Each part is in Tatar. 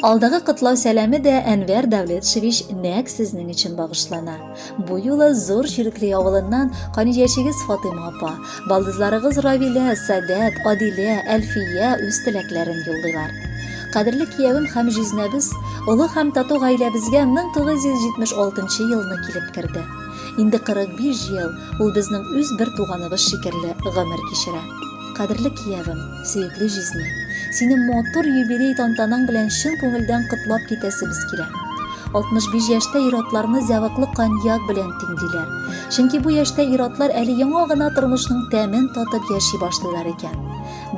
Алдагы котлау сәламе дә Әнвәр Дәүләтшевич нәкъ сезнең өчен багышлана. Бу юлы зур Ширекли авылыннан каниҗәчегез Фатыйма апа, балдызларыгыз Равилә, Сәдәт, Адилә, Әлфия үз теләкләрен юллыйлар. Кадерле киявем һәм җизнәбез, олы һәм тату гаиләбезгә 1976 елны килеп керде. Инде 45 ел ул безнең үз бер туганыбыз шикерле гомер кичерә. Кадерле киявем, сөекле җизни, сине мотор юбилей тантанаң белән чын күңелдән котлап китәсебез килә. 65 яшьтә ир-атларны зәвыклы коньяк белән тиңдиләр. Чөнки бу яшьтә ир-атлар әле яңа гына тормышның тәмен татып яши башлыйлар икән.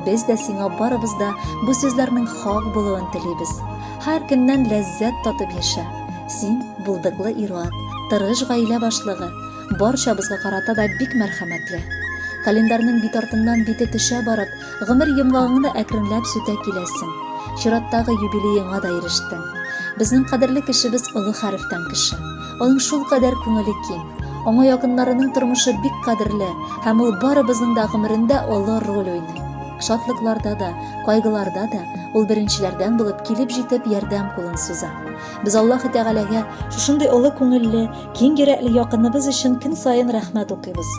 Без дә сиңа барыбыз да бу сүзләрнең хак булуын телибез. Һәр көннән ләззәт татып яшә. Син булдыклы ир-ат, тырыш гаилә башлыгы, барчабызга карата да бик мәрхәмәтле. Календарның бит артыннан бите төшә барып, гомер йомгагыңны әкренләп сүтә киләсең. Чираттагы юбилееңа да ирештең. Безнең кадерле кешебез олы хәрефтән кеше. Аның шул кадәр күңеле киң. Аңа якыннарының тормышы бик кадерле һәм ул барыбызның да гомерендә олы роль уйный. Шатлыкларда да, кайгыларда да ул беренчеләрдән булып килеп җитеп ярдәм кулын суза. Без Аллаһ Тәгаләгә шушындый олы күңелле, киң йөрәкле якыныбыз өчен көн саен рәхмәт укыйбыз.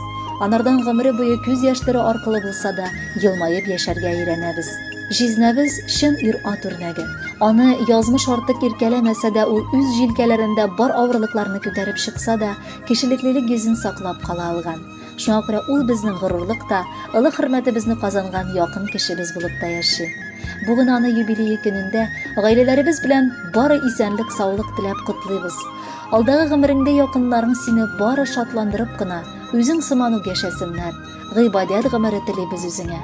Анардан гомере буе күз яшьләре аркылы булса да, елмаеп яшәргә өйрәнәбез. Җизнәбез чын ир-ат үрнәге. Аны язмыш артык иркәләмәсә дә, ул үз җилкәләрендә бар авырлыкларны күтәреп чыкса да, кешелеклелек йөзен саклап кала алган. Шуңа күрә ул безнең горурлык та, олы хөрмәтебезне казанган якын кешебез булып та яши. Бүген аны юбилее көнендә гаиләләребез белән бары исәнлек, саулык теләп котлыйбыз. Алдагы гомереңдә якыннарың сине бары шатландырып кына, үзең сыман ук яшәсеннәр. Гыйбадәт гомере телибез үзеңә.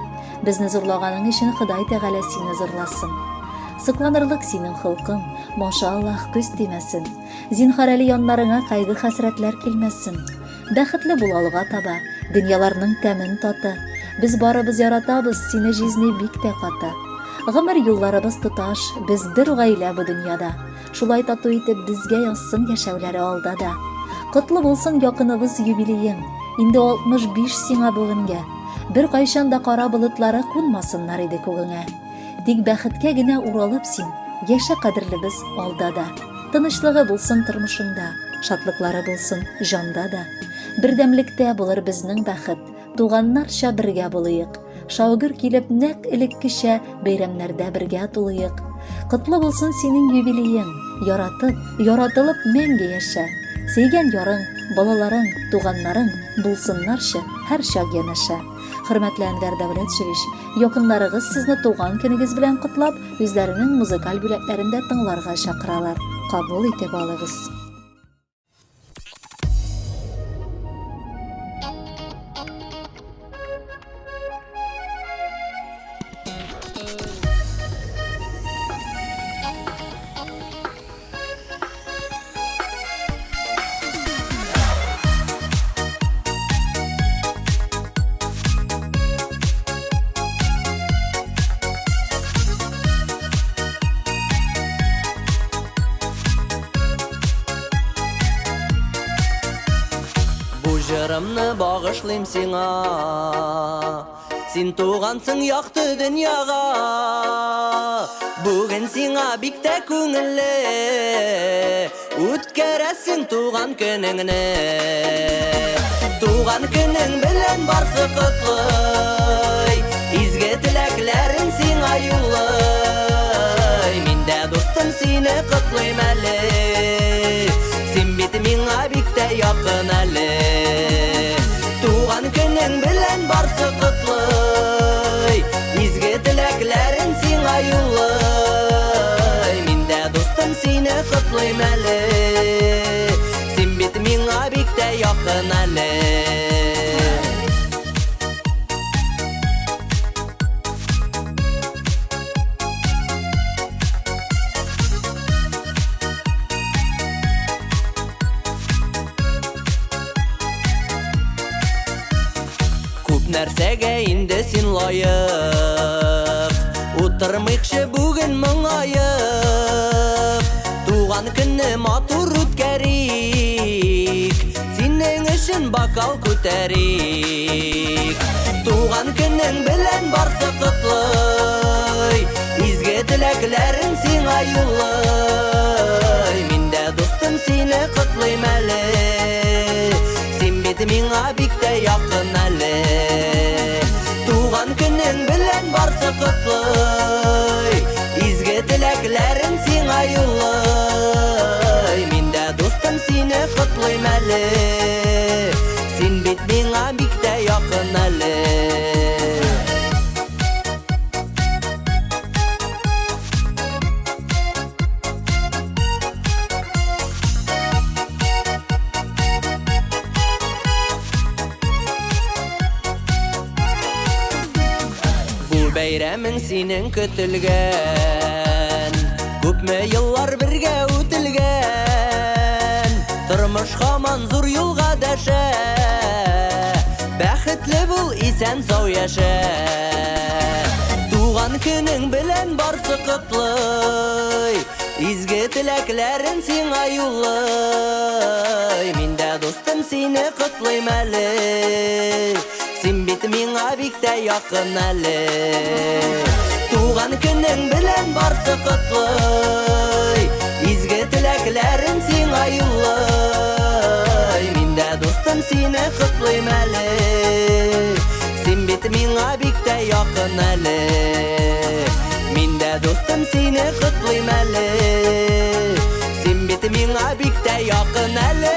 Безне зурлаганың өчен Ходай Тәгалә сине зурласын. Сыкланырлык синең холкың, машаллаһ, күз тимәсен. Зинһар әле яннарыңа кайгы-хәсрәтләр килмәсен. Бәхетле бул алга таба, дөньяларның тәмен таты. Без барыбыз яратабыз сине җизни бик тә каты. Гомер юлларыбыз тоташ, без бер гаилә бу дөньяда. Шулай тату итеп безгә язсын яшәүләре алдада. Котлы булсын якыныбыз юбилеең. Инде 65 сиңа бүгенгә. Бер кайчан да кара болытлары кунмасыннар иде күгеңә. Тик бәхеткә генә уралып син, яшә кадерлебез алдада. Тынычлыгы булсын тормышыңда, шатлыклары булсын җанда да. Бердәмлектә булыр безнең бәхет, туганнарча бергә булыйк. Шаугыр килеп нәкъ элеккечә бәйрәмнәрдә бергә тулыйк. Котлы булсын синең юбилеең, яратып, яратылып мәңге яшә. Сөйгән ярың, балаларың, туганнарың булсыннарчы һәр чак янәшә. Хөрмәтле Әнвәр Дәүләтшевич, якыннарыгыз сезне туган көнегез белән котлап, үзләренең музыкаль бүләкләрендә тыңларга чакыралар. Кабул итеп алыгыз. Жырымны багышлыйм сиңа, син тугансың якты дөньяга. Бүген сиңа бик тә күңелле, үткәрәсең туган көнеңне. Туган көнең белән барсы котлый, изге теләкләрен сиңа юллый. Мин дә дустым сине котлыйм әле, син бит миңа бик тә якын әле. Туган көнең белән барсы котлый, изге теләкләрен сиңа юллый. Мин дә дустым сине котлыйм әле, син бит миңа бик тә якын әле. Нәрсәгә инде син лайык, утырмыйкчы бүген моңаеп. Туган көнне матур үткәрик, синең өчен бокал күтәрик. Туган көнең белән барсы котлый, изге теләкләрен тіләкләрің сиңа юллый. Мин дә достым сине котлыйм әле, син бит миңа бик тә якын әле. Туган көнең белән барсы котлый, изге тіләкләрің сиңа юллый. Мин дә достым сине котлыйм әле, син бит миңа бик тә якын әле. Бәйрәмең синең көтелгән, күпме еллар бергә үтелгән. Тормыш һаман зур юлга дәшә, бәхетле бул, исән сау яшә. Туган көнең белән барсы котлый, изге теләкләрен сиңа юллый. Мин дә достым сине котлыйм әле, син бит миңа бик тә якын әле. Туган көнең белән барсы котлый, изге теләкләрен сиңа юллый. Мин дә достым сине котлыйм әле, син бит миңа бик тә якын әле. Мин дә достым сине котлыйм әле, син бит миңа бик тә якын әле.